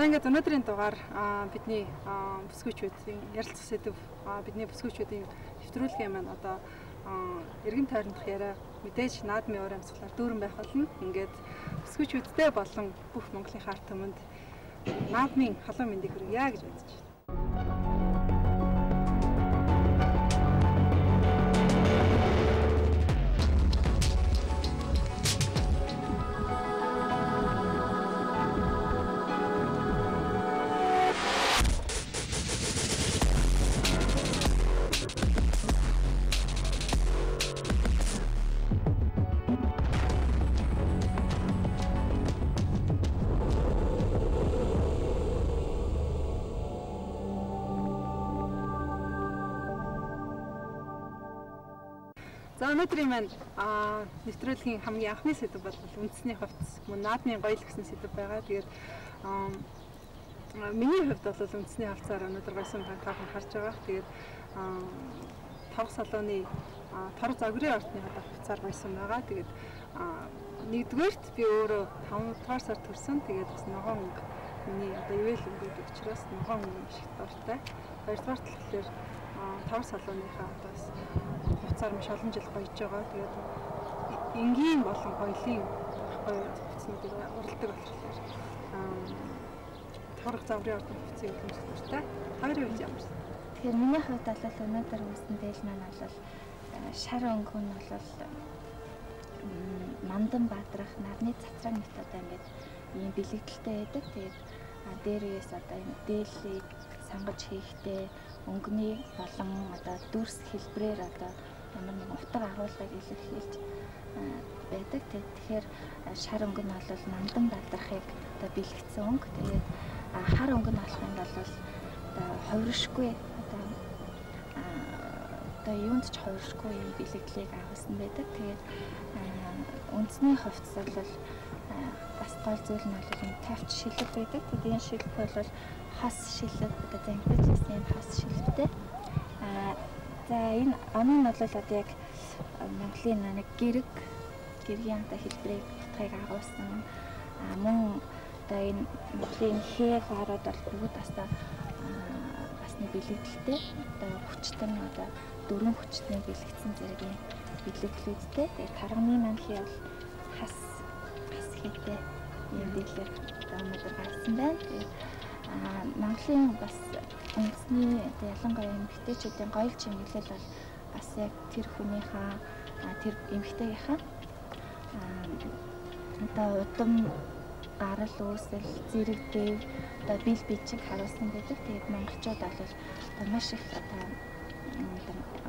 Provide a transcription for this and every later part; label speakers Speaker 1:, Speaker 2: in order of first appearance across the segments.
Speaker 1: За ингээд өнөөдрийн дугаар бидний бүсгүйчүүдийн ярилцах сэдв бидний бүсгүйчүүдийн нэвтрүүлгийн маань одоо эргэн тойрондох яриа мэдээж наадмын уур амьсгалаар дүүрэн байх болно. Ингээд бүсгүйчүүдтэй болон бүх Монголын ард түмэнд наадмын халуун мэндийг хүргье гэж бодож байна. За өнөөдрийн маань нэвтрүүлгийн хамгийн анхны сэдв бол үндэсний хувцас мөн наадмын гоёл гэсэн сэдв байгаа. Тэгээд миний хувьд бол үндэсний хувцасаар өнөөдөр гойсон таахан харж байгаа. Тэгээд тавх салууны торг загварын ортны одоо хувцасаар гойсон байгаа. Тэгээд нэгдүгээрт би өөрөө 5 дугаар сард төрсөн. Тэгээд бас ногоон өнгө миний одоо ивэл өнгөд учраас ногоон өнгө шиг дуртай. Хоёрдугаар талаар тавх салууныхаа одоо хувцаар маш олон жил гоёж байгаа. Тэгээд энгийн болон гоёлын хувцснуудыг уралдаг болохоор торг загварын ортны хувцсыг хэмжих дуртай. Хоёрын үед ямар?
Speaker 2: Тэгэхээр миний хувьд бол өнөөдөр үүсэн дээл маань бол шар өнгө нь бол Мандан Баатрах нарны цацраг мэт одоо ингээд ийм бэлэгдэлтэй байдаг. Тэгээд дээрээс одоо энэ дээлийг сангаж хийхдээ өнгөний болон одоо дүрс хэлбрээр одоо ямар нэгэн утга агуулгыг илэрхийлж байдаг. Тэгэхээр шар өнгө нь бол Мандан Баатрахыг одоо бэлэгдсэн өнгө. Тэгээд хар өнгө нь болох юм бол одоо хувиршгүй одоо юунд ч хувиршгүй юм бэлэгдлийг агуулсан байдаг. Тэгээд үндэсний хувцас бол бас гол зүйл нь бол юм тавч шилэг байдаг. Тэгээд энэ шилэг бол хас шилэг одоо зангидсан хас шилэгтэй. За энэ оноо нь бол одоо яг Монголын нэг гэргийн одоо хэлбэрийг утгыг агуулсан. Мөн одоо энэ Монголын хээ хоороод бол бүгд бас нэг бэлэгдэлтэй. Одоо хүчтэн одоо дөрвөн хүчтний бэлэгдсэн зэргийн бэлэгдлүүдтэй. Тэгээд тарганы маань хээ бол хас хийтэй юм дэглэр өнөөдөр гарсан байна. Тэгээд Монголын бас үндэсний одоо ялангуяа эмэгтэйчүүдийн гоёл чимэглэл бол бас яг тэр хүнийхээ тэр эмэгтэйгийнхаа одоо удам гарал үүсэл зэрэг дэв одоо бил бичиг харуулсан байдаг. Тэгээд монголчууд бол одоо маш их одоо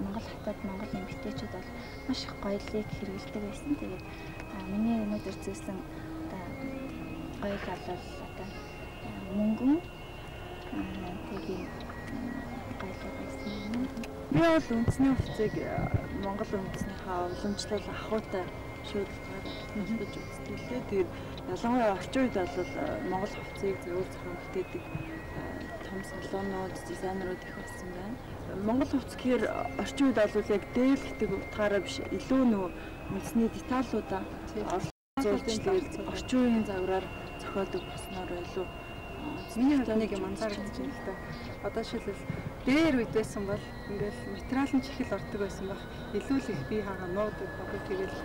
Speaker 2: Монгол хотод монгол эмэгтэйчүүд бол маш их гоёлыг хэрэглэдэг байсан. Тэгээд миний өнөөдөр зөөсөн одоо гоёл бол одоо мөнгөн тэгээд гоёл байсан.
Speaker 1: Би бол үндэсний хувцсыг монгол үндэснийхээ уламжлал ахуйтай шийдвэрээр хэлбэж үзтгэлээ. Тэгээд ялангуяа орчин үед бол монгол хувцсыг зөв зохион бүтээдэг том салуунууд, дизайнерууд их болсон байна. Монгол хувцс гэхээр орчин үед бол яг дээл гэдэг утгаараа биш, илүү нөгөө үндэсний деталлуудаа оруулж тэгээд орчин үеийн загвараар зохиодог болсноор илүү миний хувьд нэг юм анзаарч байна л да. Одоо шилбэл дээр үед байсан бол ингээл материал нь чихэл ордог байсан баг. Илүү л их бие хаагаа нуудаг баг. Тэгэл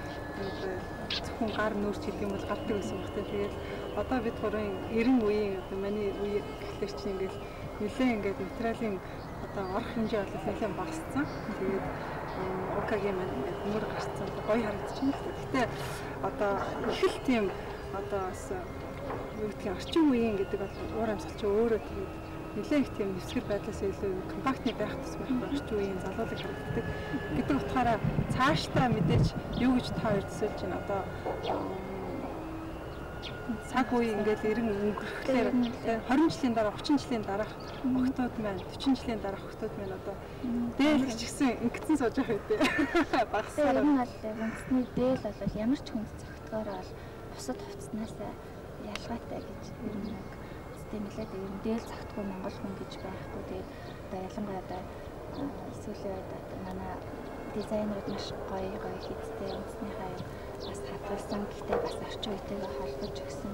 Speaker 1: зөвхөн гар нүүрч хэлэх юм бол гардаг байсан баг. Тэгээд одоо бид гурван 90 үеийн одоо миний үе гэхлээр чинь ингээл нэлээ ингээд материалын одоо орох хэмжээ бол нэлээ багассан. Тэгээд ОК-гийн маань ингээд нүүр гарцсан гоё харагдчихна. Гэхдээ одоо их л тийм одоо бас юу гэдгийг орчин үеийн гэдэг бол уур амьсгал чинь өөрөө тэгээд нэлээд их тийм нэвсгэр байдлаас илүү компактны байх тусмаа орчин үеийн залуулаг харагддаг гэдэг утгаараа цаашдаа мэдээж юу гэж та хоёр төсөөлж байна. Одоо цаг үе ингээд 90 өнгөрөхлөөр 20 жилийн дараа 30 жилийн дараах охтууд маань 40 жилийн дараах охтууд маань одоо дээл гिचгсэн ингэсэн сууж байгаа үү? Багсаар
Speaker 2: энэ бол үндэсний дээл бол ямар ч хүнд цогтгоор бол бусад хувцснаас ялгаатай гэж ер нь нэг системлээд ер нь дээл загтгүй монгол хүн гэж байхгүй. Тэгээд одоо ялангуяа одоо сүүлийн үед манай дизайнерууд маш гоё хийцтэй үндэснийхээ бас хадгалсан. Гэхдээ бас орчин үетэйгээ холбож өгсөн.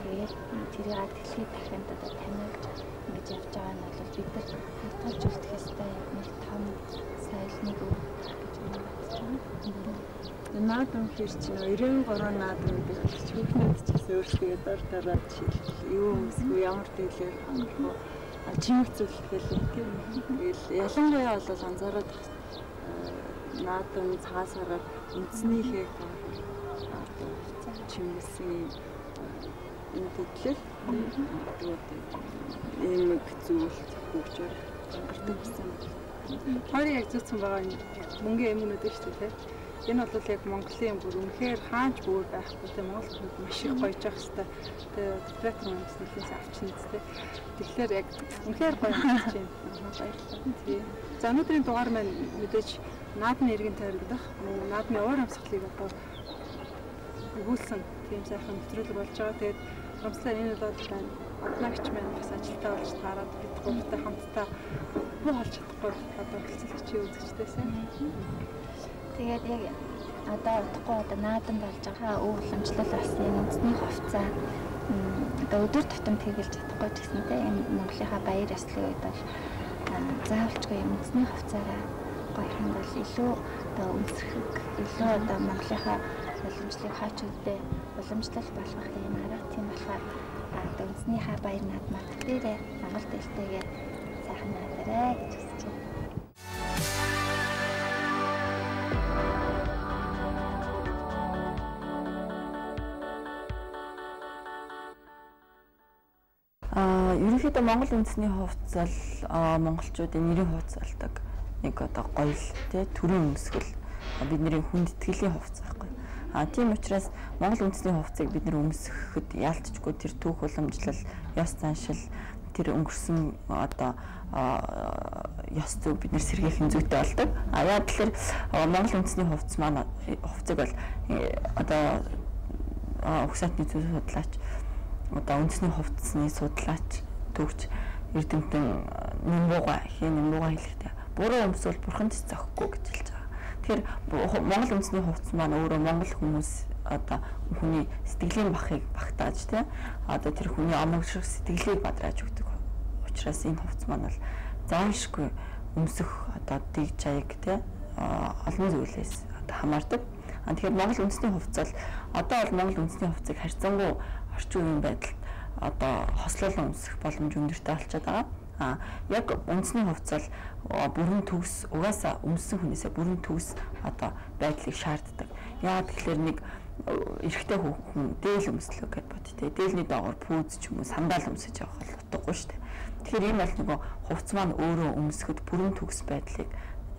Speaker 2: Тэгээд тэрийг дэлхийд дахинд одоо таниулж ингэж явж байгаа нь бол бид нар хадгалж үлдэх ёстой нэг том соёлныг гэж бодож байна.
Speaker 1: Наадам хэр чинь 93 наадам гэдэг хүүхнүүд ч гэсэн өөрсдөө дор дараад юу өмсгөө ямар дэлгэр хангах чимэг зүйлэх гэлээ тийм. Тэгэл ялангуяа бол анзаараад наадам цаасаараа үндснийхээ чимэгсэн үндэтлэл эмэг зүйлт хөгжөөр гардаг гэсэн.
Speaker 3: Хоёрын яг зүйцэн байгаа мөнгөний эмгэнүүд шүү дээ. Энэ бол яг Монголын бүр үнэхээр хаанч бүр байхгүй те Монгол хүмүүс маш их гоёж явах хэрэгтэй. Тэгээ оператор хүмүүс нэлээс авчин үстэй. Тэгэхээр яг үнэхээр гоё хийж байна. Баярлалаа. Тийм. За өнөөдрийн дугаар маань мэдээж наадмын иргэн тойрогдох, наадмын уур амьсгалыг одоо өгүүлсэн тийм сайхан нэвтрүүлэг болж байгаа. Тэгээд хамтлаа энэ бол байна. Однаагч маань бас ажилдаа болж таарад бид гуравтай хамтдаа буу холж чадахгүй одоо хэлцэлгчийн үзэгчдээсээ.
Speaker 2: Тэгээд яг одоо удахгүй одоо наадам болж байгаа уламжлал бас энэ үндэсний хувцас одоо өдөр тутам тэгэлж чадахгүй ч гэсэнтэй энэ Монголынхаа баяр ёслолын үед бол заавалчгүй юм үндэсний хувцаараа гоё хандвал илүү одоо өмсрөх илүү одоо Монголынхаа уламжлалыг хаач үедээ уламжлал болгох юм арга тийм болохоор одоо үндэснийхаа баяр наадмаар дээрээ Монгол дэлтэйгээ сайхан наадаарай гэж хүсэж байна.
Speaker 4: Ерөнхийдөө Монгол үндэсний хувцас монголчуудын нэрийн хувцалдаг нэг одоо гоё л тий төрийн өмсгөл бидний хүнд итгэлийн хувцас байхгүй. Тийм учраас Монгол үндэсний хувцсыг бид нэр өмсөхэд яалтчгүй тэр түүх уламжлал, ёс заншил, тэр өнгөрсөн одоо ёс зүй бид нэр сэргээхэн зүйтэй болдог. Яг тэгэхээр Монгол үндэсний хувцас маань хувцсыг бол одоо Угсаатны зүй судлаач одоо үндэсний хувцсны судлаач төгч эрдэмтэн Нэмбуга хэлэхдээ буруу өмсвөл бурханд зохихгүй гэж хэлж байгаа. Тэгэхээр Монгол үндэсний хувцас маань өөрөө монгол хүмүүс одоо хүний сэтгэлийн бахыг багтааж тий одоо тэр хүний омог шиг сэтгэлийг бадрааж өгдөг. Учираас энэ хувцас маань бол заавалшгүй өмсөх одоо дэг чаяг тий олон зүйлээс одоо хамаардаг. Тэгэхээр Монгол үндэсний хувцас одоо бол Монгол үндэсний хувцсыг харьцангуй орчин үеийн байдалд одоо хослуулан өмсөх боломж өндөртэй болчиход байгаа. Яг үндэсний хувцас бүрэн төгс угаасаа өмссөн хүнээсээ бүрэн төгс одоо байдлыг шаарддаг. Яагаад тэгэхээр нэг эрэгтэй хүн дээл өмслөө гэж бод тээ. Дээлний доогоор пүүз ч юм уу сандал өмсөж явах бол утгагүй шүү дээ. Тэгэхээр энэ бол нөгөө хувцас маань өөрөө өмсөхөд бүрэн төгс байдлыг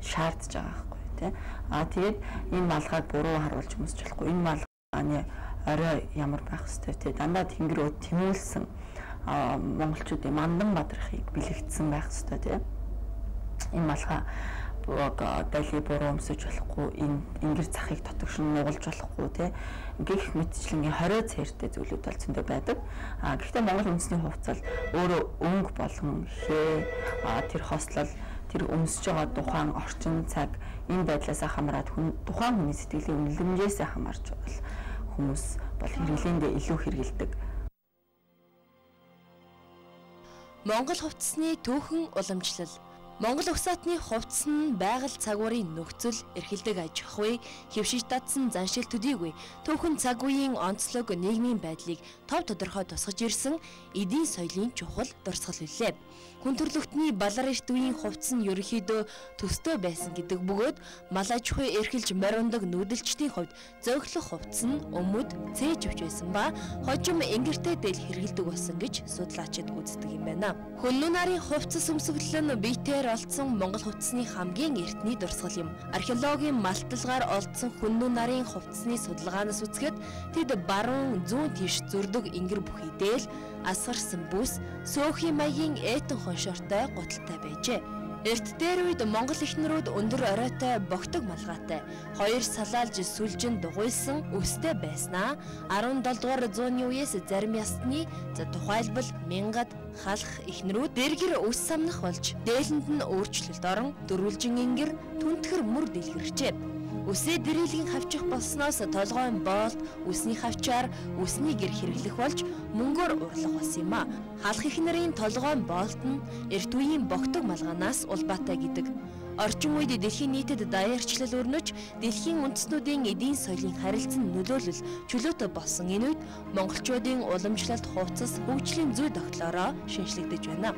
Speaker 4: шаардж байгаа байхгүй тий. Тэгээд энэ малгайг буруу харуулж өмсч болохгүй. Энэ малгайны орой ямар байх ёстой тий. Дандаа тэнгэрөө тэмүүлсэн монголчуудын мандан бадрахыг бэлэгдсэн байх ёстой тий. Энэ малгай дали буруу өмсөж болохгүй, ингэр захыг дотогшин нугалж болохгүй тий. Гэх мэтчлэнгийн 20 цээртэй зүйлүүд бол зөндөө байдаг. Гэхдээ Монгол үндэсний хувцас өөрөө өнгө болон хээ тэр хослол тэр өмсөж байгаа тухайн орчин цаг энэ байдлаас хамаарат тухайн хүний сэтгэлийн үнэлэмжээс хамаарч бол хүмүүс бол хэрэглээндээ илүү хэрэгэлдэг.
Speaker 5: Монгол хувцасны түүхэн уламжлал. Монгол Угсаатны хувцас нь байгаль цагуурын нөхцөл, эрхэлдэг аж ахуй, хэвшиж татсан заншил төдийгүй түүхэн цаг үеийн онцлог нийгмийн байдлыг тов тодорхой тусгаж ирсэн эдийн соёлын чухал дурсгал билээ. Хүн төрөлхтний балар эрт үеийн хувцас нь ерөнхийдөө төстэй байсан гэдэг бөгөөд мал аж ахуй эрхэлж мориндог нүүдэлчдийн хувьд зөөхлөх хувцас нь өмд цээж өгч байсан ба хожим ингэртэй дээл хэрэгэлдэг болсон гэж судлаачид үздэг юм байна. Хөннүү нарын хувцас өмсгөл нь биетээр олдсон Монгол хувцасны хамгийн эртний дурсгал юм. Археологийн малталгаар олдсон хөннүү нарын хувцасны судалгаанаас үзэхэд тэд баруун зүүн тийш зөрдөг ингэр бүхий дээл, асгарсан бүс, сөөхийн маягийн эйтэн хоншортой гуталтай байжээ. Эрт дээр үед Монгол эхнэрүүд өндөр оройтой богтог малгайтай, хоёр салаалж сүлжин дугуйлсан өстэй байснаа 17 дугаар зууны үеэс зарим ясны тухайлбал мянгад халах эхнэрүүд дэргэр өс самнах болж дээлэнд нь өөрчлөлт орон дөрвөлжин ингэр түнтгэр мөр дэлгэрчээ. Үсээ дэрэлгийн хавчих болсноос толгойн боолт, үсний хавчаар үсний гэр хэрэглэх болж мөнгөөр урлах болсон юм а. Халах их нарын толгойн боолт нь эрт үеийн богтог малгаанаас улбаатай гэдэг. Орчин үед дэлхийн нийтэд даяарчлал өрнөж, дэлхийн үндэстнүүдийн эдийн соёлын харилцан нөлөөлөл чөлөөтэй болсон энэ үед монголчуудын уламжлалт хувцас хөгжлийн зүй тогтлороо шинжлэгдэж байна.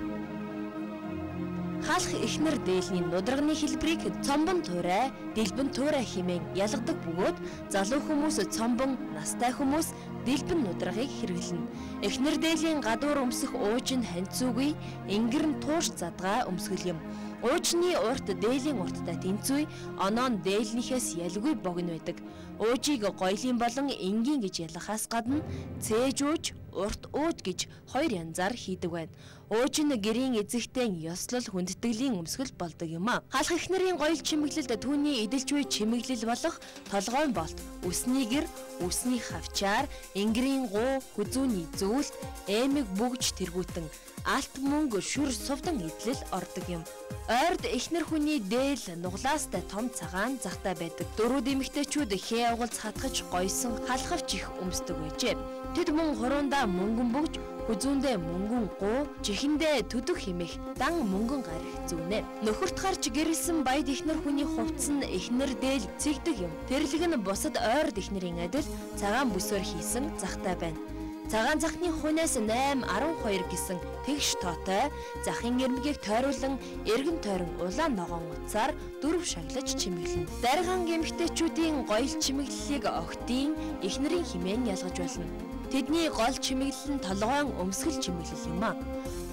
Speaker 5: Халах эхнэр дээлний нудрагны хэлбэрийг цомбон туурай, дэлбэн туурай хэмээн ялгадаг бөгөөд залуу хүмүүс цомбон, настай хүмүүс дэлбэн нудрагыг хэрэглэнэ. Эхнэр дээлийн гадуур өмсөх ууж нь ханцуугүй, ингэр нь туурч задгаа өмсгөл юм. Уужны урт дээлийн урттай тэнцвүй, оноо нь дээлнийхээс ялгүй богино байдаг. Уужийг гоёлын болон энгийн гэж ялгахаас гадна цээж ууж, урт ууж гэж хоёр янзаар хийдэг байна. Ууж нь гэрийн эзэгтэй ёслол хүндэтгэлийн өмсгөл болдог юм а. Халах эхнэрийн гоёл чимэглэлд түүний эдэлж буй чимэглэл болох толгойн болт, үсний гэр, үсний хавчаар, ингэрийн гуу, хүзүүний зүйлт, эмэг бүгж тэргүүтэн алт мөнгө шүр сувдан идэл ордог юм. Ойрд эхнэр хүний дээл нуглаастай том цагаан захтай байдаг. Дөрвүүд эмэгтэйчүүд хээ угалц хатгаж гойсон халахвч их өмсдөг байжээ. Тэд мөн хуруундаа мөнгөн бүгж, хүзүүндээ мөнгөн гуу, чихэндээ төдөх химэх дан мөнгөн гарих зүүнэ. Нөхөрт гарч гэрэлсэн баяд эхнэр хүний хувцс нь эхнэр дээл цэгдэг юм. Тэрлэг нь бусад ойрд эхнэрийн адил цагаан бүсээр хийсэн захтай байна. Цагаан захны хунаас 8-12 гэсэн тэгш тоотой захын ирмэгийг тойруулан эргэн тойрон улаан ногоон утсаар дөрв шаглаж чимэглэнэ. Даргаан эмэгтэйчүүдийн гоёл чимэглэлийг охидын эхнэрийн хэмээн ялгаж болно. Тэдний гол чимэглэл нь толгойн өмсгөл чимэглэл юм а.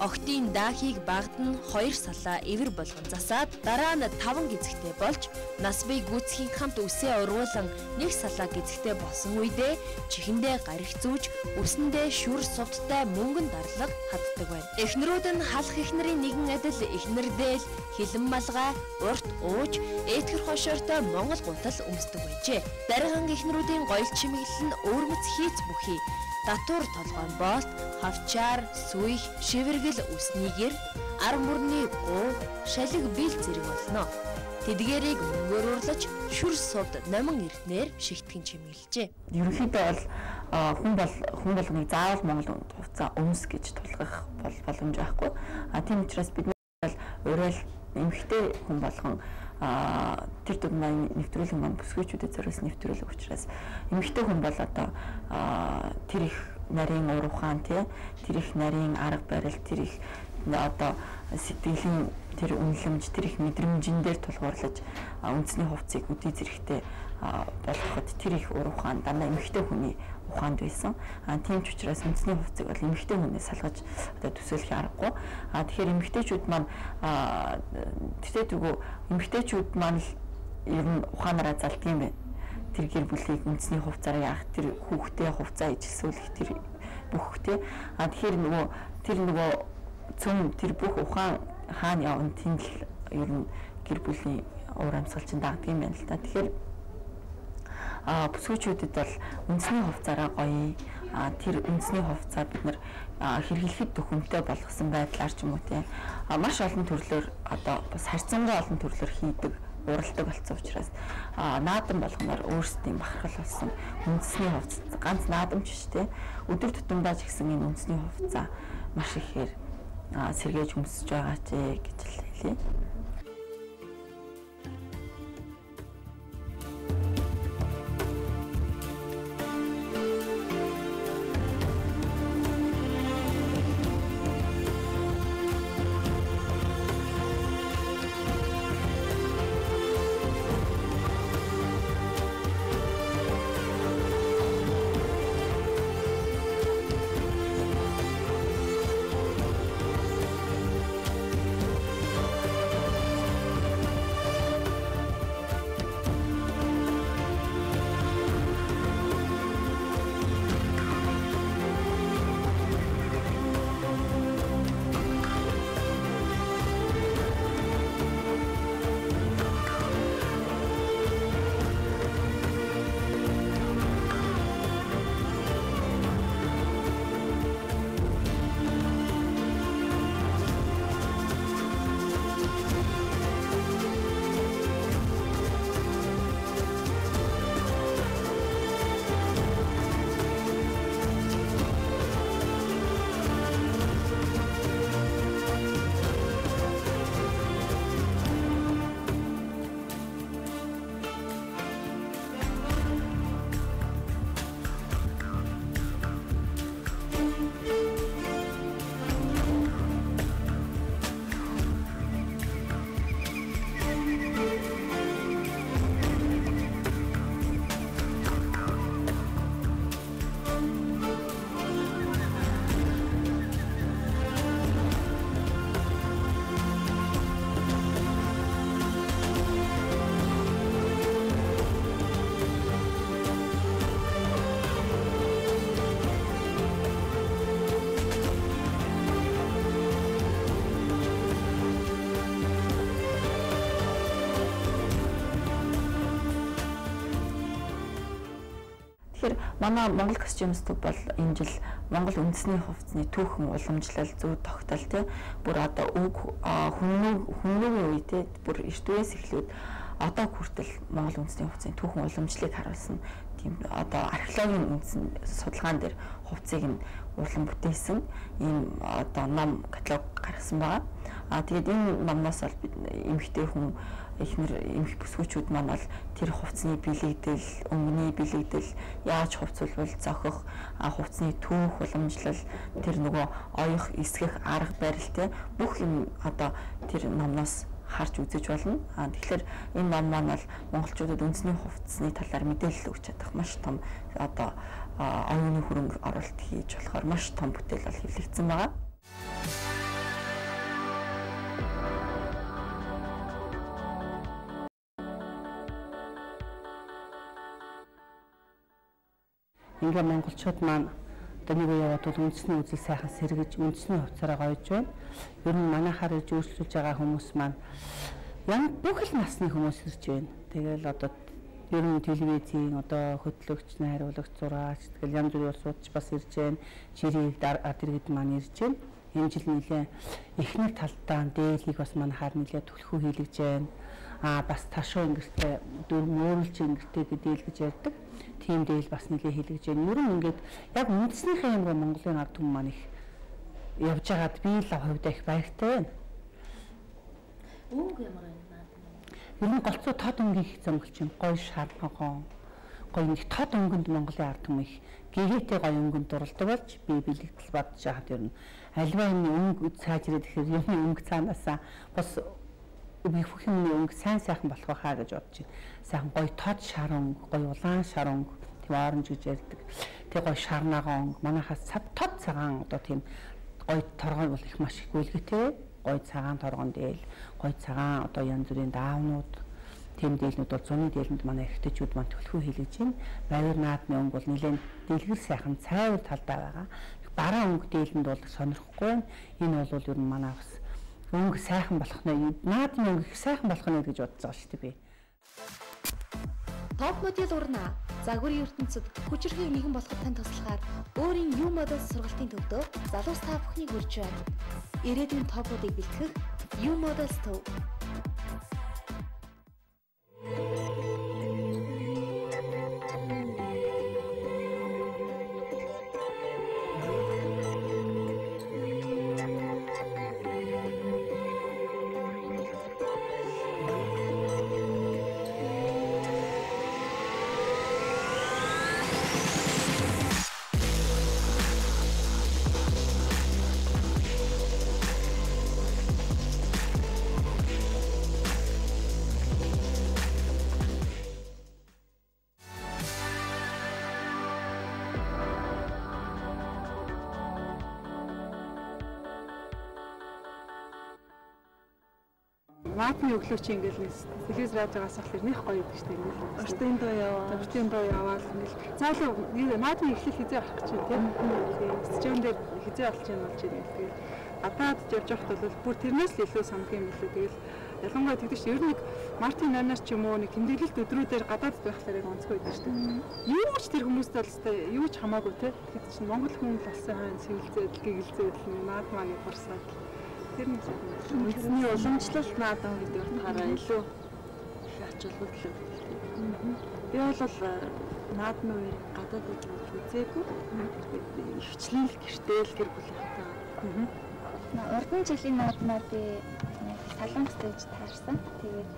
Speaker 5: Охидын даахийг багдан 2 салаа эвэр болгон засаад дараа нь 5 гизэгтэй болж нас бие гүцхийн хамт үсээ ургуулan 1 салаа гизэгтэй болсон үедээ чихэндээ гарих зүүж үсэндээ шүр сувдтай мөнгөн дарлаг хаддаг байна. Эхнэрүүд нь халах эхнэрийн нэгэн адил эхнэр дээл, хилэн малгай, урт ууж, этгэр хошоортой монгол гутал өмсдөг байжээ. Даргаан эхнэрүүдийн гоёл чимэглэл нь өвөрмөц хийц бүхий татвар толгойн боолт, хавчаар, сүйх, шивэргэл үсний гэр, ар мөрний гуу, шалиг бил зэрэг болно. Тэдгээрийг мөнгөөр урлаж, шүр сувд номон эрднэр шигтгэн чимэглэжээ.
Speaker 4: Ерөнхийдөө бол хүн болгоныг заавал Монгол хувцас өмс гэж тулгах бол боломж байхгүй. Тийм учраас бид бол уриал эмэгтэй хүн болгон тэр дундаа нэвтрүүлэг маань бүсгүйчүүдэд зориулсан нэвтрүүлэг учраас эмэгтэй хүн бол одоо тэр их нарийн уур ухаан тэр их нарийн арга барил тэр их одоо сэтгэлийн тэр үнэлэмж тэр их мэдрэмжин дээр тулгуурлаж үндэсний хувцсыг үдий зэрэгтэй болгоход тэр их уур ухаан дандаа эмэгтэй хүний ухаанд байсан. Тийм ч учраас үндэсний хувцсыг бол эмэгтэй хүнээс салгаж одоо төсөөлөх аргагүй. Тэгэхээр эмэгтэйчүүд маань эмэгтэйчүүд маань ер нь ухаанаараа залдаг юм байна. Тэр гэр бүлийг үндэсний хувцаараа яах, тэр хүүхдээ хувцаа ижилсүүлэх тэр бүхтэй. Тэгэхээр нөгөө цөм тэр бүх ухаан хаана явна тэнд л ер нь гэр бүлийн уур амьсгал чинь дагдаг юм байна л та. Тэгэхээр бүсгүйчүүдэд бол үндэсний хувцаараа гоё тэр үндэсний хувцаа бид нар хэрэглэхэд төхөмтэй болгосон байдлаар ч юм уу те маш олон төрлөөр одоо бас харьцангуй олон төрлөөр хийдэг уралдаг болсон учраас наадам болгоноор өөрсдийн бахархал болсон үндэсний хувцас ганц наадамч биш те өдөр тутамдаа ч гэсэн энэ үндэсний хувцас маш ихээр сэргээж өмсөж байгаа ч гэж хэлээ. Тэгэхээр манай Монгол костюмстик бол энэ жил Монгол үндэсний хувцсны түүхэн уламжлал зөв тогтол тий бүр одоо хүмүүний үе тий бүр эрт үеэс эхлээд одоо хүртэл Монгол үндэсний хувцсны түүхэн уламжлалыг харуулсан тийм одоо археологийн үндсэн судалгаан дээр хувцсыг нь урлан бүтээсэн ийм одоо ном каталог гаргасан байгаа. Тэгээд энэ номноос бол бид эмэгтэй хүн ихнэр эмх бүсгүүчүүд маань бол тэр хувцсны бэлэгдэл, өнгөний бэлэгдэл, яаж хувцсуулбал зохих, хувцсны түүх уламжлал, тэр нөгөө оёх, эсгэх арга барилтай бүх юм одоо тэр номноос харж үзэж болно. Тэгэхээр энэ ном маань бол монголчуудад үндэсний хувцсны талаар мэдээлэл өгч чадах маш том одоо оюуны хөрөнгө оруулалт хийж болохоор маш том бүтээл бол хэвлэгдсэн байгаа.
Speaker 6: Ингээ монголчууд маань одоо нэг үе яваад бол үндэсний үзэл сайхан сэргэж үндэсний хувцаараа гоёж байна. Ер нь манайхаар ирж өөрчлөж байгаа хүмүүс маань бүх л насны хүмүүс ирж байна. Тэгэл одоо ер нь телевизийн одоо хөтлөгч, найруулагч, зураач тэгэл янз бүрийн улсуудч бас ирж байна. Жирийн ард иргэд маань ирж байна. Энэ жил нэлээ эхний талдаа дээлийг бас манайхаар нэлээ түлхүү хийлгэж байна. Бас ташуу ингэртэй мөөрөлж ингэртэй гэдэл гэж ярьдаг. Тийм дээл бас нэлээ хийлгэж байна. Ер нь ингээд яг үндэснийхээ юм Монголын ард түмэн маань их явж байгаад би л хувьдаа их баяртай байна.
Speaker 5: Өнгө ямар байна?
Speaker 6: Ер нь голцоо тод өнгийн их зөнгөлч юм. Гоё шаргагон. Гоё нэг тод өнгөнд Монголын ард түмэн их гэгээтэй гоё өнгөнд дуралдаг болж би бэлэгдэл бодож байгаад ер нь альва юмны өнгө цаажраад ихээр юмны өнгө цаанаасаа бас бүх юмны өнгө сайн сайхан болох байхаа гэж бодож байна. Сайхан гоё тод шар өнгө, гоё улаан шар өнгө, тийм оранж гэж ярьдаг. Тэг гоё шарнаган өнгө. Манайхаас тод цагаан одоо тийм гоё торгой бол их маш их гүйлгээтэй. Гоё цагаан торгон дээл, гоё цагаан одоо янз бүрийн даавнууд, тийм дээлнүүд бол зуны дээлэнд манай эрхтэйчүүд маань төлхөө хийлгэж байна. Баяр наадмын өнгө бол нэлээд дэлгэр сайхан цайвар талдаа байгаа. Бараа өнгө дээлэнд бол сонирхгүй. Энэ бол ер нь манай бас өнгө сайхан болох нь наадмын өнгө их сайхан болох нь гэж бодож байгаа шүү дээ би.
Speaker 5: Топ модель урна загварын ертөнцид хүчирхэг нэгэн болоход тань туслахаар өөрийн юу модель сургалтын төвдөө залуус та бүхнийг хүргэж байна. Ирээдүйн топуудыг бэлтгэх юу модель төв.
Speaker 3: Наадмын өглөө чи ингээл телевиз радиогоос ахлаар нэх гоё гэдэг чинь ингээл
Speaker 1: Өртөнд доо яваа.
Speaker 3: Өртөнд доо яваад ингээл цаалаа наадмын эхлэл хизээ авах гэж байна тийм. Стадион дээр хизээ болж байна болж байна. Тэгээд гадаад явж байхад бол бүр тэрнээс л илүү санах юм билүү. Тэгэл ялангуяа тэгдэж чинь ер нь нэг Мартин Нанаас ч юм уу нэг тэмдэглэлт өдрүүдээр гадаад байхлаар яг онцгой байдаг шүү дээ. Юу ч тэр хүмүүстэй л өстой юу ч хамаагүй тийм. Тэгэд чинь Монгол хүн л болсон хань сэвэлзээд гэгэлзээд наадмаа гэж бурсаад тэр нэг
Speaker 1: үндэсний уламжлалт наадам гэдэг утгаараа илүү их ач холбогдол өгдөг. Би бол наадмын үеийг гадаад үзээгүй. Хвчлэн л гэртэл гэр бүлийнхээ.
Speaker 2: Урдан жилийн наадмаар би Солонгост ээж таарсан. Тэгээд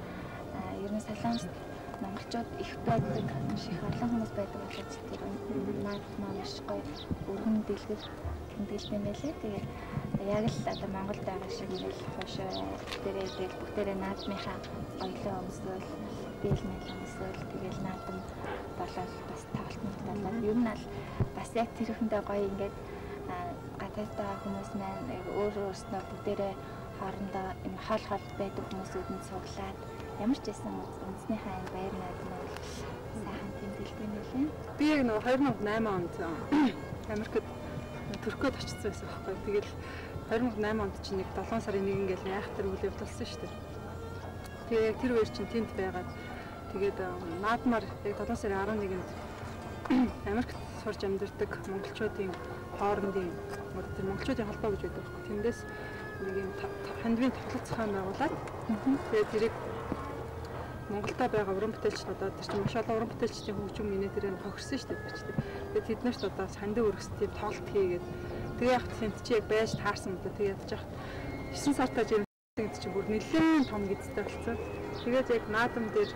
Speaker 2: ер нь Солонгост монголчууд их байдаг, маш их олон хүмүүс байдаг болоод тэр наадмаа маш гоё өргөн дэлгэр тэмдэглэсэн байлээ. Тэгээд яг л одоо Монголд байгаа шиг ингээл хошоо дээрээ тэгэл бүгдээрээ наадмынхаа оёлоо өмсөөл, биел мэл өмсөөл тэгэл наадам болоод бас тоглолтууд болоод ер нь л бас яг тэрхэндээ гоё ингээд гадаадтай хүмүүс маань өөрөөсөө бүгдээрээ хоорондоо юм хоол байдаг хүмүүсүүд нь цуглаад ямар ч байсан үндэснийхээ энэ баяр наадам бол сайхан тэмдэглэсэн байлээ.
Speaker 3: Би яг нэг 2008 онд Америкт Туркод очсон байсан байхгүй. Тэгэл 2008 онд чинь нэг 7 сарын 1 ингээл яахтар үйл явдал болсон шүү дээ. Тэгээ яг тэр үеэр чинь тэнд байгаад тэгээд наадмаар яг 7 сарын 11-нд Америкт сурж амьдардаг монголчуудын хоорондын тэр монголчуудын холбоо гэж байдаг. Тэндээс нэг юм хандвийн тоглох зохион байгуулад тэгээд тэрийг Монголда байгаа уран бүтээлчнүүд тэр чинь маш олон уран бүтээлчдийн хөгжим инээ тэрийг хохирсон шүү дээ. Тэгээд тэд нарт одоо сандын өргөс тийм тоглолт хийгээд тэгээ яг тэнд чи яг байж таарсан юм да. Тэгээ ядаж хат 9 сартаа жирэмсэн чи бүр нэлээд том гэдэгтэй болсон. Тэгээд яг наадам дээр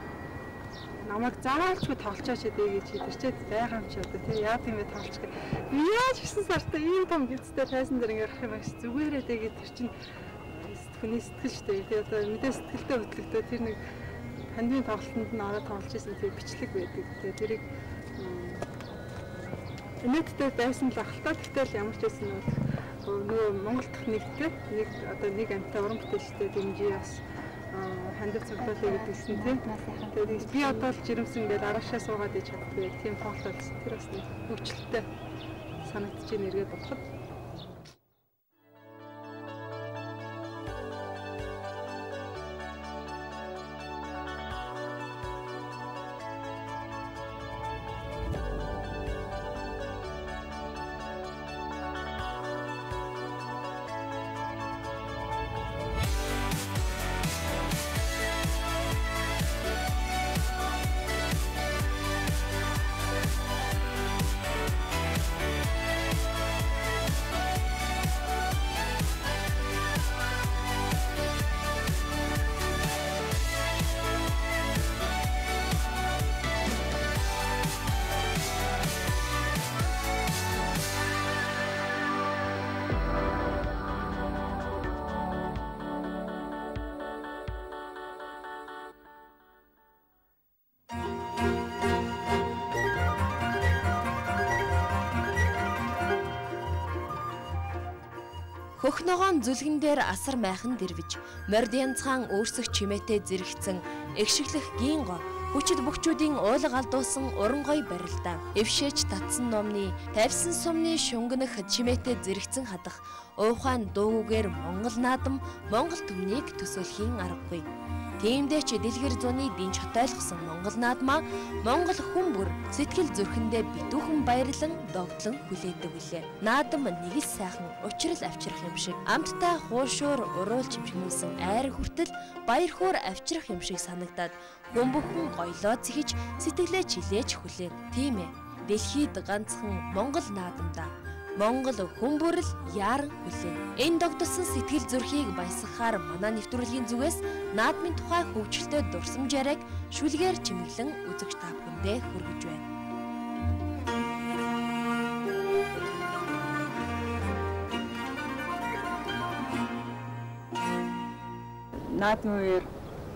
Speaker 3: намайг заалчгүй тоглолцооч дээ гэж хэлэрчээд байгаа юм чи одоо тий яа тийм ээ тоглолч гэ. Яаж 9 сартаа ийм том гэдэгтэй тайсан дээр ингээ гарах юм аа зүгээрээ тэгээд тэр чинь хүний сэтгэл шүү дээ. Тэгээд одоо мэдээ сэтгэлдээ хөтлөгдөө тэр нэг хандвийн тоглолтод нь ороод тоглож исэн тийм бичлэг байдаг. Тэгээд тэрийг инээдтэй байсан л ахaltaа гэтэл ямар ч байсан нөгөө Монгол дахь нэгдгээ нэг одоо нэг амттай уран бүтээлчтэй дэмжиж бас хандив цогцолтой гэдгийгсэн тийм. Тэгээд би одоо л жирэмсэн ингээд араашаа суугаад иж чаддгүй тийм тоглолт болсон. Тэр бас нэг хөвчлөлтэй санагдаж байна эргээд бодоход.
Speaker 5: Хөх ногоон зүлгэн дээр асар майхан дэрвэж, морд янцхан өөрсөх чимээтэй зэрэгцэн, эгшиглэх гин гоо, хүчит бөхчүүдийн уулга алдуулсан уран гой барилдаа, эвшээж татсан номны, тавьсан сумны шунгнах чимээтэй зэрэгцэн хадах, уухаан дуугүйгээр Монгол наадам, Монгол түмнийг төсөөлхийн аргагүй. Тиймдээ ч дэлгэр зууны динж хотойлгосон Монгол наадмаа Монгол хүн бүр сэтгэл зүрхэндээ битүүхэн баярлан догдлон хүлээдэг билээ. Наадам нэг л сайхан учрал авчрах юм шиг, амттай хуушуур уруулж чимшгнүүлсэн айр хүртэл баяр хөөр авчрах юм шиг санагдаад хүн бүхэн гоёлоо зихиж сэтгэлээ чилээж хүлээн. Тийм ээ. Дэлхийд ганцхан Монгол наадамдаа Монгол хүн бүр л яаран хүлээн. Энэ догдсон сэтгэл зүрхийг баясгахаар манай нэвтрүүлгийн зүгээс наадмын тухай хөгжилтэй дурсамжаарыг шүлгээр чимэглэн үзэгч та бүхэндээ хүргэж байна.
Speaker 1: Наадмын үеэр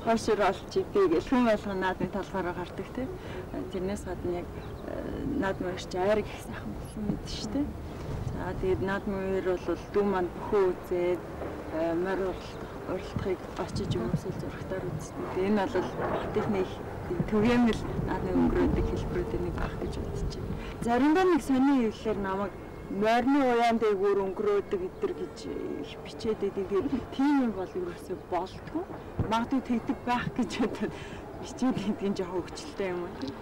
Speaker 1: хойшор олж ивэ гэх хүн болгон наадмын талбараа гардаг тийм. Тэрнээс гадна яг наадмын үеч айр гэх сайхан болсон мэт шүү дээ. За тэгээд наадмын үеэр бол дүү маань бүхөө үзээд морь уралдахыг очиж хүмүүсэл зурагтаар үзсэн. Энэ бол техник түгээмэл наадмын өнгөрөөдөг хэлбэрүүд нэг баг гэж бодож байна. Заримдаа нэг сони хэллээр намайг морины уяан дээгүүр өнгөрөөдөг гэдэр гэж их бичээд идэв. Тийм юм бол ерөөсөө болтгүй. Магадгүй тэгдэг байх гэж бодоод бичээд идэгэн жоо хөвгчлээ юм уу тийм.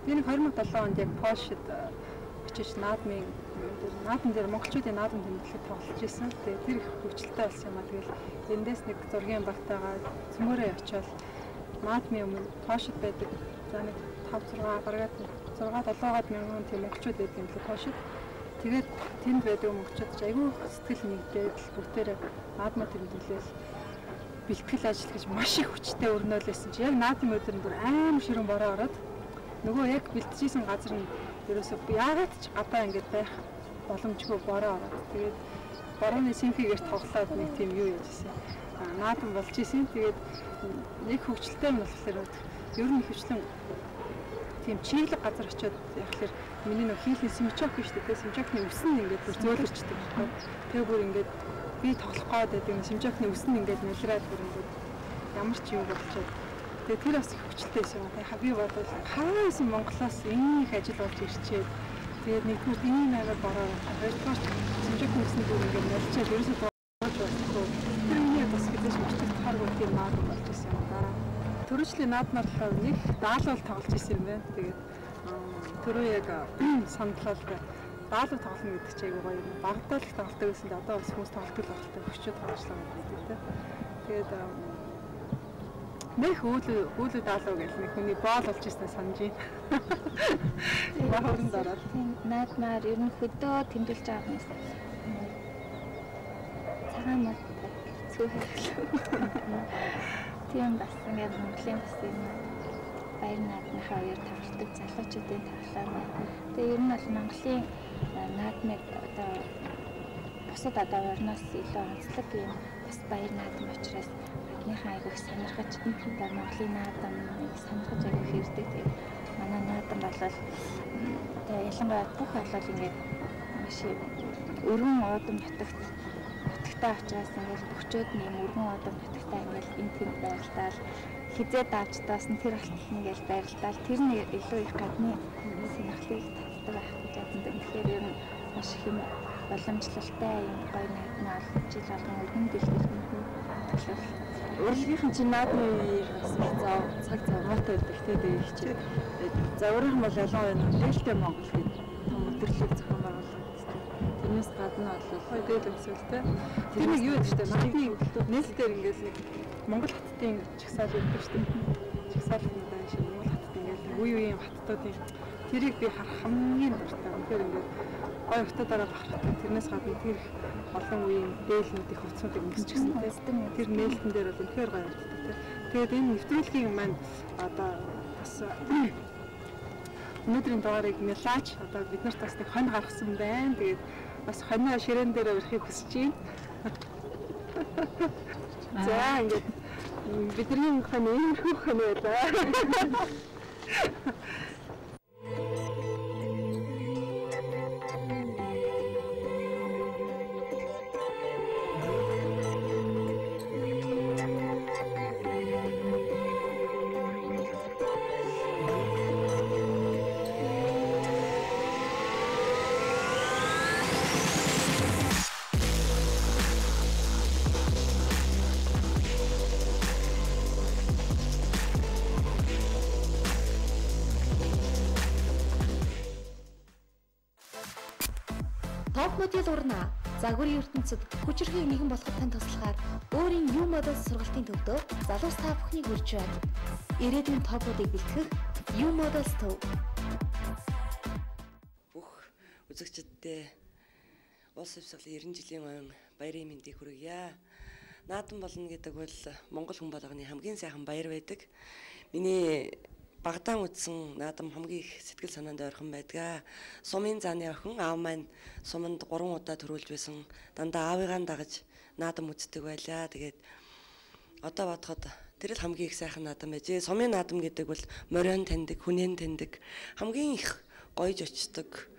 Speaker 3: Би нэг 2007 онд яг Польшид очиж наадмын дээр монголчуудын наадам тэмдэглэлд тоглож ирсэн. Тэгээ тэр их хөвгчлээ болсон юм аа. Тэгэл эндээс нэг зургийн багтаагаа цөмөрөө очиод наадмын өмнө Польшид байдаг. За нэг 5-6 бараг 6-7 мянган тийм монголчууд байдаг юм л Польшид. Тэгээд тэнд байдаг монголчууд ч айгүй сэтгэл нэгдээд бүгдээрээ наадмаа тэмдэглээл бэлтгэл ажил гэж маш их хүчтэй өрнөөлөөсөн чи яг наадмын өдөр бүр аим ширүүн бороо ороод нөгөө яг бэлтжижсэн газар нь ерөөсөө яагаад ч гадаа ингэж байх боломжгүй бороо ороод тэгээд борооны симфигээр тоглоод нэг тийм юу яжсэн. Наадам болж исэн. Тэгээд нэг хөвгчлөлтэй юм болохоор ер нь хөвчлэн тийм чиглэг газар очиод яхахлаар миний нэг хийлийн симчок биш үү? Симчокны үс нь ингээд бүр зөөлөрчдөг байхгүй. Тэгээ бүр ингээд би тоглох гээд байдаг симчокны үс нь ингээд нэлрээд бүр ингээд ямар ч юм болчиход. Тэгээ тэр бас их хүчтэйсэн юм. Би бодвол хаас Монголоос энэ их ажил болж ирчээд тэгээд нэгдүгээр ийм аймаг бороо хоёрдугаар симчокны үс нь бүр ингээд нэлчээд ерөөсөө болж болохгүй. Тэр миний бас гэдэг шимчдэг тохиоргүй тийм наадам болж ирсэн юм да. Төрөчлийн наадмаар нэг даалгавар тоглож ирсэн юм байна. Тэгээд түрүү яг сандлал даалгавар тоглоно гэдэг чинь айгүй гоё юм. Багтаал их тоглолттой байсан дээ. Одоо бас хүмүүс тоглолттой болтой өччөө тоглочлаа гэдэг тийм. Тэгээд нэх үүлүү даалгав гэх нэг хүний боол болж ирсэн санаж байна. Баахын дараа
Speaker 2: тийм наадмаар ер нь хөдөө тэмдэглэж байгаа юмс. Цагаан мал тийм бас ингээд Монголын бас юм баяр наадмынхаа үеэр тоглолтог залуучуудын тоглоом байна. Тэгээ ер нь бол Монголын наадмыг одоо бусад одоо орноос илүү онцлог юм бас баяр наадам учраас гадныхан айгуух сонирхож одоо Монголын наадамыг сонирхож айгуух хэрэгтэй. Тэгээ манай наадам бол одоо ялангуяа бүх болол ингээд маш өргөн одон нутагт та учраас ингээд бөхчөөд нэм өргөн одон нутагтаа ингээд энэ тэнд байрлалаа хизээ даавчтаас нь тэр болтол нэгэл байрлалаа тэр нь илүү их гадны сонирхлыг татдаг байх гэж боддог. Тэгэхээр ер нь маш их юм боломжлолтой юм гоё наадмаар жил болгон өргөн дэлгэрэх юм төлөв.
Speaker 1: Урлагийнхан чинь наадмын үеийг бас их цаг муутай байдаг тийм их чинь. За өөрийнх нь бол ялангуяа нээлттэй Монгол гэдэг том өдөрлөг зохион байгуулалт. Тэрнээс гадна бол
Speaker 3: дээл өсвөлтэй. Тэр нэг юу гэдэг чинь наадмын нээлтээр ингээд нэг Монгол хаттын чагсаал өгдөг шүү дээ. Чагсаалын дан шиг Монгол хаттын ингээд үеийн хаттуудын тэрийг би харах хамгийн дуртай. Тэгэхээр ингээд гой хотуудаараа бахархдаг. Тэрнээс гадна тэр олон үеийн дээлнүүдийн хувцсуудыг өнгөсч гисэн тийм. Тэр нээлтэн дээр бол үнэхээр гоё явагддаг тийм. Тэгээд энэ нэвтрүүлгийн маань одоо бас өнөөдрийн дугаарыг нэлээч одоо бид нарт бас нэг хонь гаргасан байна. Тэгээд бас хоньоо ширээн дээр өрхийг хүсэж байна. За ингээд бидний хонь иймэрхүү хонь байлаа.
Speaker 5: Топ модель урна загварын ертөнцид хүчирхэг нэгэн болоход тань туслахаар өөрийн U Model сургалтын төвдөө залуус та бүхнийг хүргэж байна. Ирээдүйн топуудыг бэлтгэх U Model төв.
Speaker 7: Бүх үзэгчдэдээ улс өвсгөлийн 90 жилийн ойн баярын мэндийг хүргье. Наадам болно гэдэг бол Монгол хүн болгоны хамгийн сайхан баяр байдаг. Миний багтаан үтсэн наадам хамгийн их сэтгэл санаанд ойрхон байдаг. Сумын зааны охин аав маань суманд 3 удаа төрүүлж байсан. Дандаа аавыгаа дагаж наадам үздэг байлаа. Тэгээд одоо бодоход тэр л хамгийн их сайхан наадам байжээ. Сумын наадам гэдэг бол морион таньдаг, хүнэн таньдаг, хамгийн их гоёж очдог.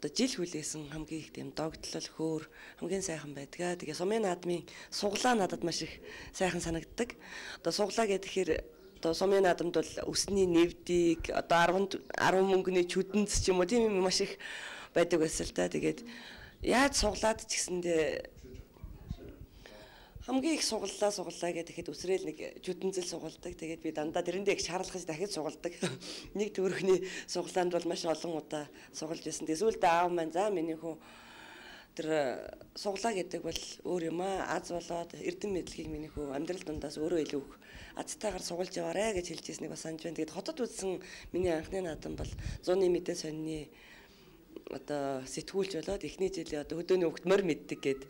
Speaker 7: Одоо жил хүлээсэн хамгийн их тийм догтлол хөөр хамгийн сайхан байдаг. Тэгээ сумын наадмын суглаа надад маш их сайхан санагддаг. Одоо суглаа гэхээр одоо сумын наадамд бол өсний нэвдийг одоо 10 мөнгөний чүдэнц ч юм уу тийм юм маш их байдаг байсан л да. Тэгээд яаж суглаад ч гэсэндээ хамгийн их суглаа гэхэд өсрөөл нэг чүдэнцэл сугалдаг. Тэгээд би дандаа тэрэндээ их шаарлахж дахиж сугалдаг. Нэг төгрөгний суглаанд бол маш олон удаа сугалж байсан. Тэсвэлдээ аав маань за миний хүү тэр суглаа гэдэг бол өөр юм аа. Аз болоод эрдэм мэдлэгийг миний хүү амьдрал дундаас өөрөө илүү их азтайгаар сугалж яваарэ гэж хэлж ирснийг бас санаж байна. Тэгээд хотод үзсэн миний анхны наадам бол 100-ны мэдээ сонины одоо сэтгүүлч болоод эхний жилийн одоо хөдөөний хөвгт морь мэддэг гэд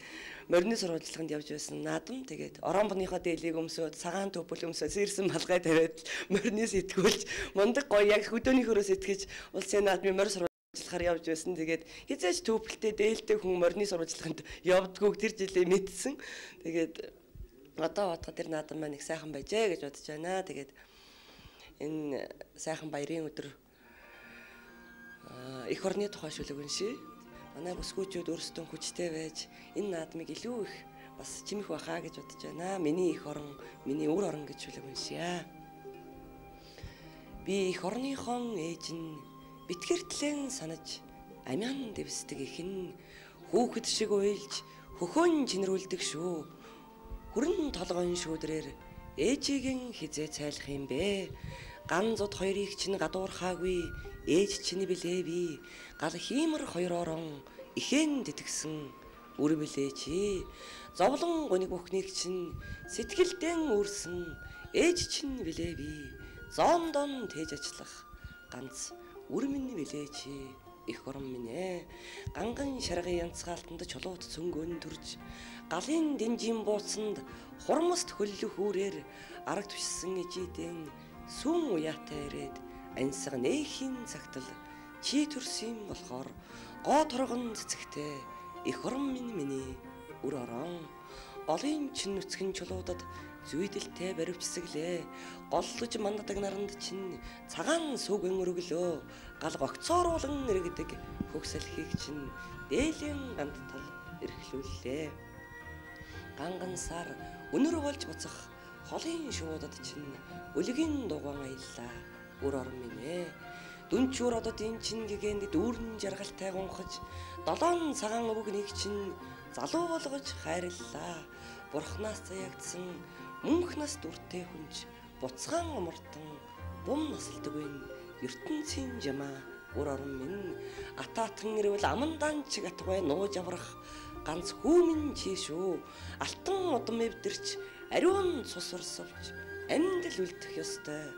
Speaker 7: морины сурвалжлаганд явж байсан наадам. Тэгээд оромбоныхоо дээлийг өмсөөд цагаан төпөл өмсөөд сэрсэн малгай тавиад морины сэтгүүлч мундаг гоё яг хөдөөний хөрөө сэтгэж улсын наадмын морь сурвалжлагаар явж байсан. Тэгээд хизээч төпөлтэй дээлтэй хүн морины сурвалжлаганд явдгүйг тэр жилээ мэдсэн. Тэгээд одоо бодоход тэр наадам маань их сайхан байжээ гэж бодож байна. Тэгээд энэ сайхан баярын өдөр их орны тухай шүлэг уншия. Манай бүсгүүчүүд өөрсдөө хүчтэй байж энэ наадмыг илүү их бас чимэх байхаа гэж бодож байна. Миний их орон, миний өр орон гэж шүлэг уншия. Би их орныхон ээж нь битгэртлэн санаж амян дэвсдэг ихэн хүүхэд шиг уйлж хөхөн чинрүүлдэг шүү. Хүрэн толгойн шүүдрээр ээжигийн хизээ цайлах юм бэ. Ган зуд хоёрыг чинь гадуурхаагүй ээж чинь билээ би гал хиймэр хоёр орон ихэн тэтгсэн үр билээ чи зовлон гоник бүхнийг чинь сэтгэлдэн үрсэн ээж чинь билээ би зоондон тээж ажиллах ганц үр минь билээ чи их орон минь ээ ганган шаргын янцгаалтанд чулууд цөнгөн төрж галын динжин бууцанд хурмаст хөллөх үрээр арга тушсан ижидэн сүм уяатай ирээд ансаг нээхийн цагтл чи төрсөн болохоор гоо торгон цэцэгтэй их орон минь миний үр орон голын чин нүцгэн чулуудад зүйдэлтэй баривчсаглээ голлож мандадаг наранд чинь цагаан сүгэн өргөлөө гал гогцооруулан иргэдэг хөгсөлхийг чинь дээлэн гандтал эрхлүүллээ ганган сар өнөр болж буцах холын шуудад чинь өлгийн дугаан аяллаа үр орон минь ээ дүнчүүр ододын чин гэгэнд дүүрэн жаргалтай гонхож долоон цагаан өвгнийг чинь залуу болгож хайрлаа бурхнаас заягдсан мөнх нас дүртэй хүнж буцгаан омортон бум насалдаггүй ертөнцийн жамаа үр орон минь атаатан ирвэл амандан чиг атгай нууж аврах ганц хүүмэн чи шүү алтан удам эвдэрч ариун цусурсавч амьд л үлдэх ёстой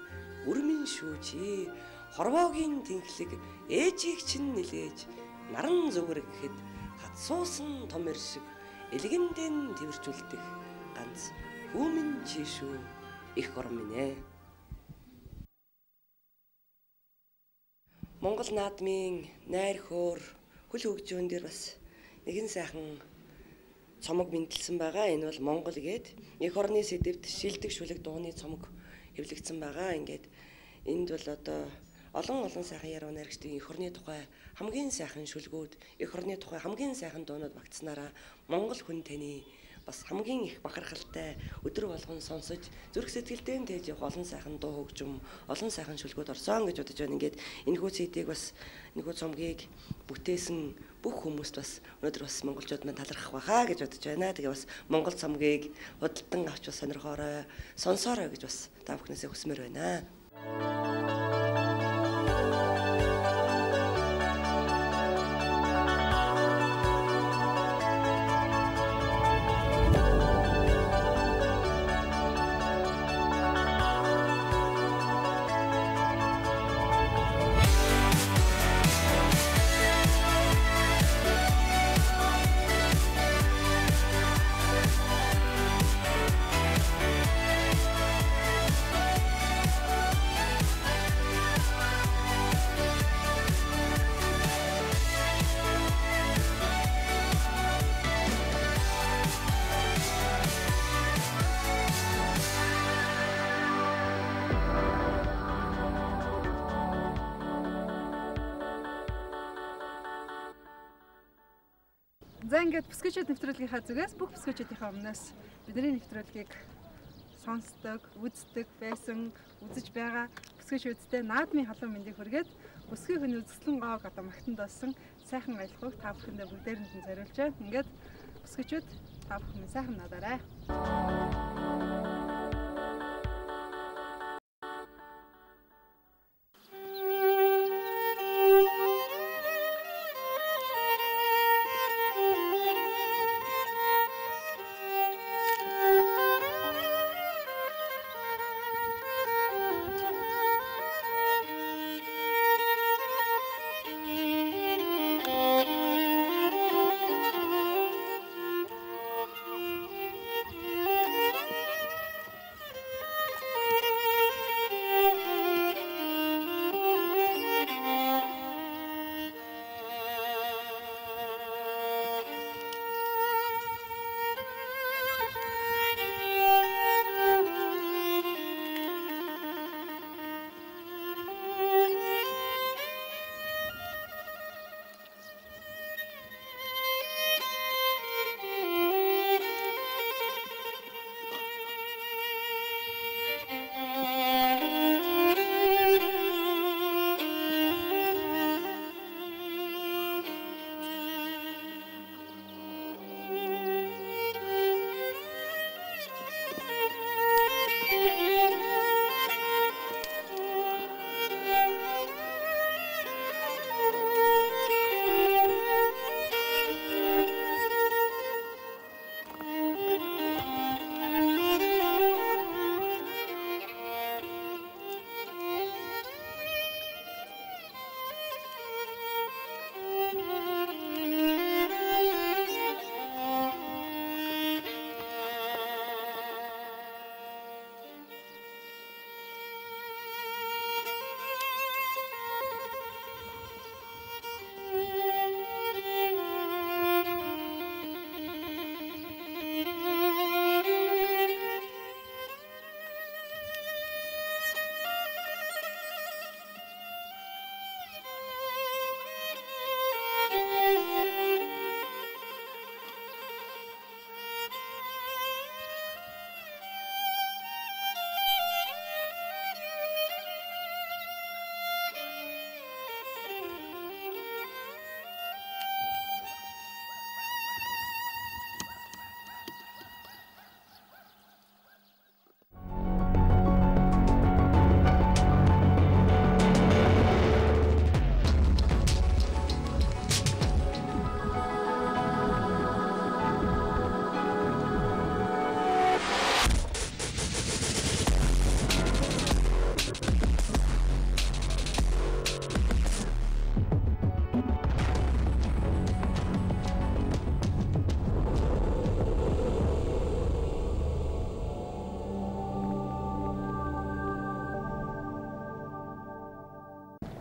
Speaker 7: үр минь шүү чи хорвоогийн тэнхлэг ээжийг чинь нэлээж наран зүгэр гэхэд хатсуусан том иршиг элгэндэн тэрчүүлдэг ганц хүүмэн чи шүү их орон минь ээ Монгол наадмын найр хөөр хөл хөгжөөн дээр бас нэгэн сайхан цомог бэлдсэн байгаа. Энэ бол Монгол гээд эх орны сэдвэд шилдэг шүлэг дууны цомог хэвлэгдсэн байгаа. Ингээд энд бол одоо олон сайхан яруу найрагчдын эх орны тухай хамгийн сайхан шүлгүүд, эх орны тухай хамгийн сайхан дуунууд багтснараа Монгол хүн таны бас хамгийн их бахархалтай өдөр болгон сонсож зүрх сэтгэлдээ тээж явах олон сайхан дуу хөгжим, олон сайхан шүлгүүд орсон гэж бодож байна. Ингээд энэхүү CD-г бас энэхүү цомгийг бүтээсэн бүх хүмүүст бас өнөөдөр бас монголчууд маань талархах байхаа гэж бодож байна. Тэгээ бас монгол цомгийг худалдан авч бас сонирхоорой, сонсоорой гэж бас та бүхнээсээ хүсмээр байна.
Speaker 3: За ингээд бүсгүйчүүд нэвтрүүлгийнхаа зүгээс бүх бүсгүйчүүдийнхээ өмнөөс бидний нэвтрүүлгийг сонсдог, үздэг байсан, үзэж байгаа бүсгүйчүүдтэй наадмын халуун мэндийг хүргээд бүсгүй хүний үзэсгэлэн гоог одоо магтанд олсон сайхан аялахыг та бүхэндээ бүгдээрэнд нь зориулж байна. Ингээд бүсгүйчүүд та бүхэн сайхан надаарай.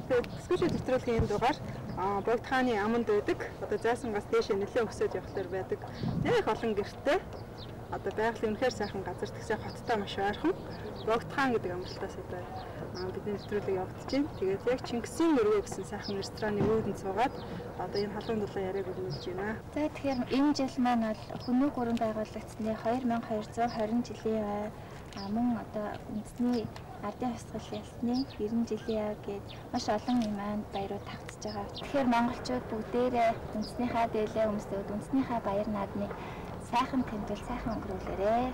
Speaker 3: Тэгээд бүсгүйчүүд нэвтрүүлгийн энэ дугаар Богд хааны аманд байдаг. Одоо зайсангаас дээшээ нэлээд өсөж явхлаар байдаг. Нэг их олон гэртээ одоо байгалийн үнэхээр сайхан газар тэгсээ хоттой маш ойрхон Богд хаан гэдэг амралтаас одоо бидний нэвтрүүлэг явагдаж байна. Тэгээд яг Чингисийн өргөө гэсэн сайхан рестораны өөдөнд суугаад одоо энэ халуун дулаан яриаг өргөж байна.
Speaker 2: За тэгэхээр энэ жил маань бол Хүннү гүрэн байгуулагдсны 2220 жилийн мөн одоо үндэсний ардын хувьсгал ялсны 90 жилийн гээд маш олон юм баярууд тавцж байгаа. Тэгэхээр монголчууд бүгдээрээ үндэснийхаа дээлээ өмсөд үндэснийхаа баяр наадмыг сайхан тэмдэглэл сайхан өнгөрүүлээрэй.